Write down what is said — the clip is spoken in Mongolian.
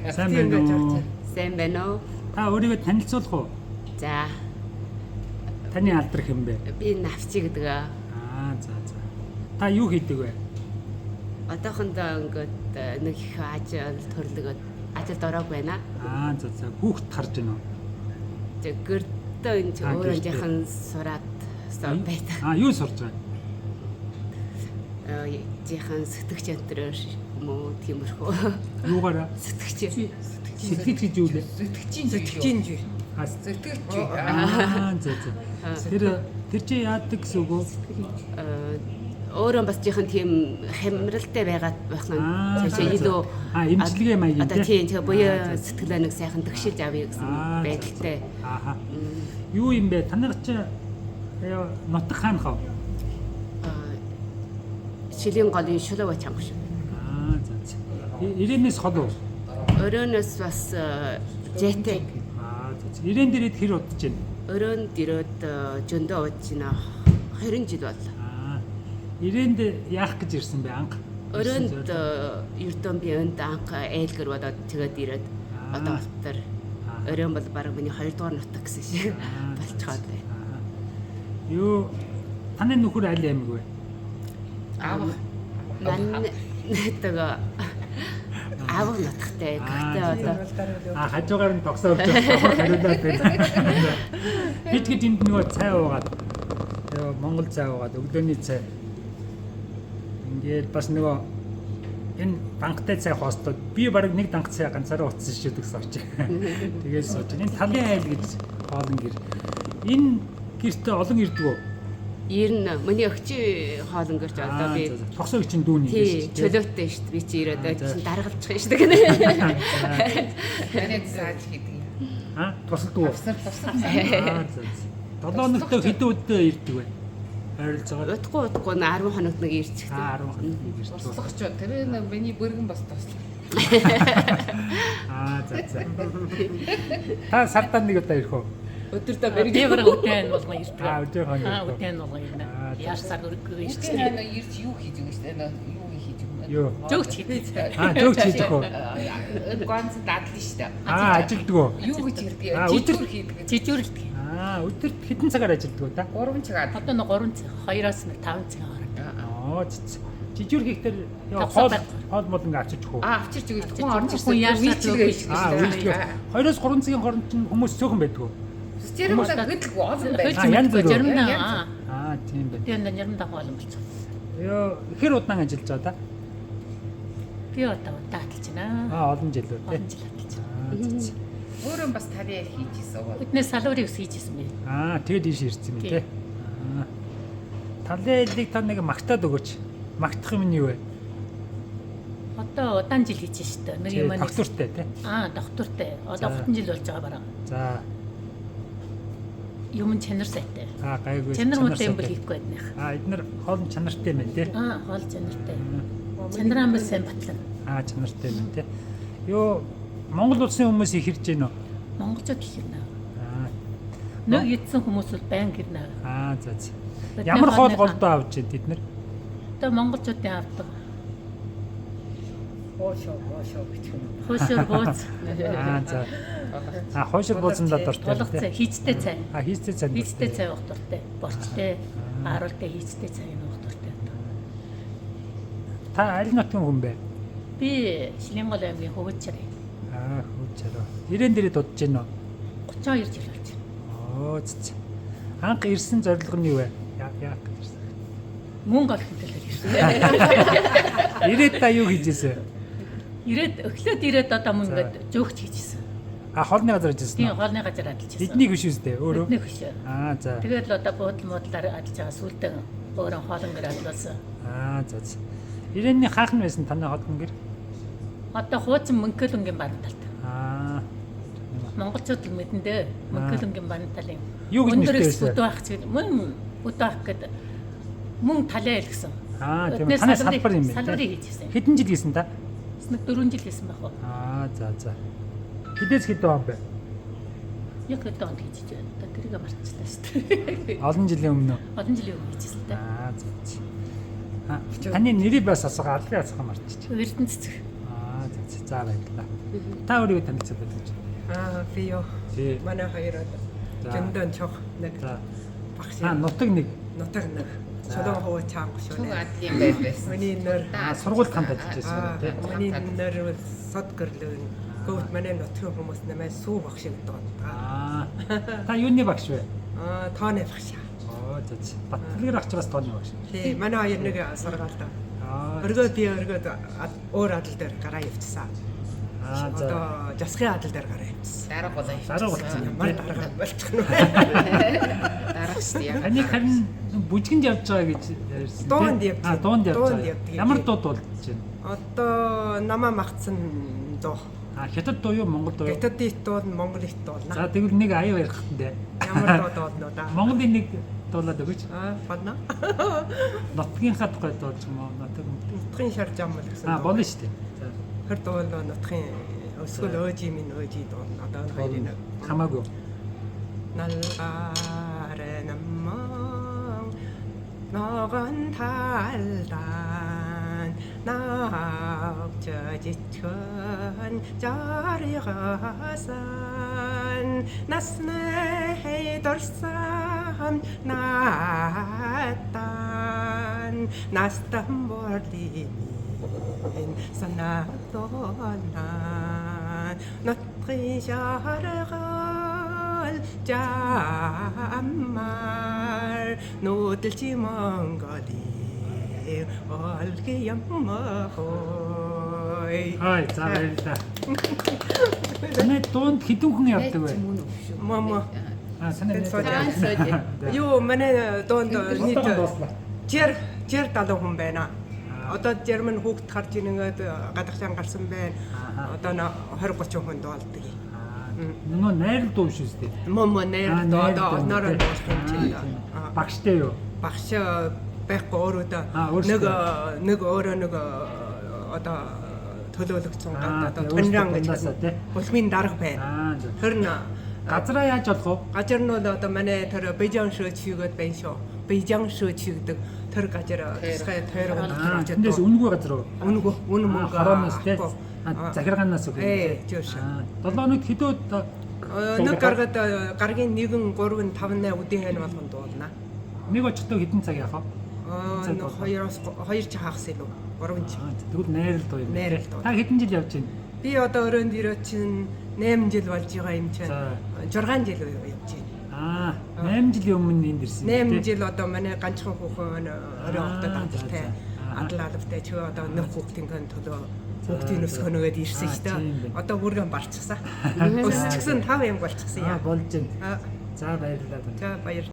Сайн байна уу? Сайн байна уу? Та өөрийгөө танилцуулах уу? За, Таны алдар хэн бэ? би Навчи гэдэг. За. Та юу хийдэг вэ? Одоохондоо ингээд нэг их ажил төрлөгөд ажилд ороог байна. За. Хүүхд харж байна уу? Тэг гэрдээ энэ өөрөө жахан сураад байдаг. Юу сурж байна? Жахан сэтгч өнтрөөр юм уу тиймэрхүү. Юугаараа? Сэтгч. Сэтгэж гэж юу лээ? Сэтгэжин жив. Сэтгэж. За. Тэр чи яадаг гэсэн үг үү? Өөрөө бас жахан тийм хямралтай байгаад байна. Цаашаа илүү эмчилгээ маягийн одоо тийм буяа сэтгэлээ нэг сайхан төгшилж авъя гэсэн байдалтай. Юу юм бэ? Танайг чи нутаг хаан хав. Шилийн голын шулуугач хамг шүү. За. Ирээнээс хол уу? Өрөөнөөс бас жэтэй. За. Ирээн дээрээ хэр удаж байна? Өрөөнд ирээд жөндөө удаж байна. 20 жил боллоо. Ирээнд яах гэж ирсэн бэ анх? Өрөөнд ердөө би өнд анх ээлгэр бодоод тэгээд ирээд одоо автар өрөөн бол баг миний 2 дугаар нутаг гэсэн шиг болчиход байна. Юу таны нөхөр аль аймаг вэ? Нэтэг аав нутагтай. Гэхдээ одоо хажуугаар нь тогсоож байгаа хариулаад байна. Бид энд нөгөө цай уугаад Монгол цай уугаад өглөөний цай ингээд бас нөгөө энэ банктай цай хоостод би баг нэг данг цай ганцаараа утсан шийдэг сууж. Тэгээд сууж. Энэ талын айл гэж хоолн гэр. Энэ гэртээ олон ирдэг үү? Ирнэ. Миний өгчи хоолн гэрч одоо би тогсоо чинь дүүний гэж чөлөөтэй шүү дээ. Би чи ирээд чинь даргалчих шүү дээ. Танайд зааж хийдэг. Тусалдгүй. Тусал. 7 өнөртөө хэдэн өдөө ирдэг вэ? Ойролцоогоор Удахгүй 10 хоногт нэг ирчихсэн. 10 хоног нэг ирдэг. Туслах ч тэр миний бүргэн бас туслах. За. Та сартаа нэг удаа ирэх үү? Өдөртөө би бараг өдөн болгон ирдэг. Өдөр хоног. Өдөн болгон ирнэ. Яаж сар өргөө ирчих. Тэр ирж юу хийж өгч тань юу хийж өгнө. Юу? Жогч хийдэг. Жогч хийдэг үү? Ганц дадлаа шүү дээ. Ажилдаг уу? Юу гэж ирдэг? Жижүүр хийдэг. Жижүүрлдэг. Өдөрт хэдэн цагаар ажилдаг уу та? 3 цаг. Одоо нэг 3 цаг, 2-аас нэг 5 цаг гарна. Жижүүр хийхдээ хоол мол ингээ авчиж өгөө. Авчирч өгч хүн орж Хүн яаж үйлчлэгээ хийж үйлчлэгээ. 2-оос 3 цагийн хооронд чинь хүмүүс цөөхөн байдаг уу? Зэрэмдээ гэдэг олон байх. Заримдаа. Тийм байна. Тэгээд заримдаа хоолн болчих. Хэр удаан ажиллаж байгаа та? Би одоо удаатлж байна. Олон жил үү? Олон жил ажиллаж байна. Өөрөө бас тарьяа хийжсэн. Өднөөс салуурыг ус хийжсэн бэ. Тэгээд ийш ирсэн юм тий. Талайлыг та нэг магтаад өгөөч. Магтах юм нь юу вэ? Одоо удаан жил хийж штэ. Нэг юм аа. Доктортой тий. Доктортой. Одоо 30 жил болж байгаа бараа. За. Юм чанар сайтай. Гайгүй. Чанар муутай юм бол хийхгүй байдаг. Эднэр хоолн чанартай юм байна тий. Хоол чанартай. Чанараа бас сайн батлана. Чанартай юм тий. Монгол улсын хүмүүс их ирж гэнэ үү? Монголчууд их ирнэ. Нэг идсэн хүмүүс бол байнга ирнэ. За. Ямар хоол голдоо авч байна тэд нар? Одоо монголчуудын авдаг. Хоошоо гэж юм. Хөөсөр бууз. За. Хойшир буузандаа дуртай. Болох цай, хийцтэй цай. Хийцтэй цай. Хийцтэй цай уух дуртай. Борчтой, харуултай хийцтэй цай уух дуртай. Та аль нутгийн хүн бэ? Би Шилэнгол аймгийн Хөвөчрэй. Хөвчрэй. Ирээн дээрээ дудаж байна уу? 32 жил болж байна. Анх ирсэн зорилго нь юу вэ? Яах гэж ирсэн? Мөнгө олох төлөөр ирсэн. Ирээд та юу хийжсэн? Эхлээд одоо мөн ингээд жоогч хийжсэн. Хоолны газар ажилласан. Тийм, хоолны газар ажиллаж байсан. Биднийг биш үстэй өөрөө. Биднийг биш. За. Тэгээд л одоо буудлаар ажиллаж байгаа сүултээ өөрөө хоолн гэр ажилласан. За. Ирээний хаах нь байсан танай хоолн гэр? Одоо хуучин Мөнхөлөнгийн баруун талд. Монголчууд л мэдэн дээ. Мөнхөлөнгийн баруун талын. Юу гэж нэртэй байсан? Өдөө ах гэдэг. Мөн өдөө ах гэдэг. Мөн талаа илгсэн. Тийм. Танай салбар юм байна. Салбарыг хийжсэн. Хэдэн жил хийсэн та? Нэг 4 жил хийсэн байх уу? За. Хэдээс хэдэн он бэ? Яг хэдэн онд хийж байна. Одоо тэрийг марцлаа шүү дээ. Олон жилийн өмнө. Олон жилийн өмнө хийжсэн та. За. Таны нэрийг бас асуугаа албан ясах марччих. Эрдэнэ цэцэг. За баярлалаа. Та өөрийгөө танилцуулж байна. Би юу Тий. манай хоёроо За. зөндөн чог нэг За. багш Нутаг нэг нутаг нэг чулуун хуу чаанг Цүг шүнэ. адлын байр байсан. Миний нэр сургууль хамт ажиллаж байсан тийм. миний нэр сод гэрлэн гот манай нутгийн хүмүүс нэмээ сүү багш гэдэг доо. Та юуны багш вэ? Тооны багш. За. Батлгэр ах чаас тооны багш. Тий, манай хоёр нэг сургаалт. Өргөө би өргөөд өөр адал дээр гараа явчихсан. За. Одоо жасхын адал дээр гараа явчихсан. Дарга болоо. Дараа болчихсон. Ямар дарга болчих нь вэ? Дарга шүү дээ. Таны харин бүжгэнд явж байгаа гэж ярьсан. Дуунд тийм? явж байна. Дуунд явж Дуунд байгаа. явдаг. Ямар дуу дуулж байна? Одоо намаа магтсан дуу. Хятад дуу юу, Монгол дуу юу? Хятад ит дууд нь Монгол ит дуулна. За тэгвэл нэг аяа ярих хэрэгтэй. Ямар дуу дуулна уу да? Монголын нэг дуулаад өгөөч. Бодно. Нутгийнхаа тухай дуулж юм уу? Нутгийн шар жам л гэсэн. Болно шүү дээ. За. Тэр дуул нутгийн өсгөл өөжи минь өөжи дуул. Одоо хоёрын Хамаагүй. налгаре намман ногон талдан наавчажичхэн жаригасан насны хэдорсан наатан настам бордимин санаатона нутгийн шаргал жаммар нүүдэлчи Монголи олги яммахой За баярлалаа. Таны дуунд хэдэн хүн явдаг вэ? Мама Санаа юу манай доонд нийт жир 70 хүн байна. Одоо Герман хүүхд гарч ирнгээд гадагшаан гарсан байна. Одоо 20-30 хүн дуулдаг. Нөө найр дуу шүү дээ. Мама нэр одоо онороо дуулах юм чинь. Багштай юу? Багш байхгүй өөрөөдөө нэг өөрөө нэг одоо төлөөлөгдсөн гадаа одоо тонран гэж бүлмийн дарга байна. Тэр нь газраа яаж болох вэ? газар нь бол одоо манай тэр Бэйжан шөөчгээд байна шүү. Бэйжан шөөч гэдэг тэр газар сая тойрог Тэндээс үнгүй газар уу? үнгүй үн мөнгө Хороноос тий. Захиргаанаас үг. жөөш. 7 өнөд хэдүүд Нэг гаргаад гаргийн 1 3 5 8 өдийн хань болгонд дуулна. нэг очихдоо хэдэн цаг яах вэ? 2 чахаас илүү 3 ч. Тэгвэл найрал дуу юм. Найрал дуу. Та хэдэн жил явж байна? Би одоо өрөөнд ирээ чинь 8 жил болж байгаа юм чинь. 6 жил явж байна. 8 жилийн өмнө энд ирсэн. 8 жил одоо манай ганцхан хүүхэн орой хотод амттай адлалавтай ч одоо нэг хүүхдийн төлөө хүүхдийн өсгөнөөд ирсэн шүү дээ. Одоо бүргэн барчихсан. Өсчихсэн 5 юм болчихсон яа. Болж байна. За баярлалаа. За баяр.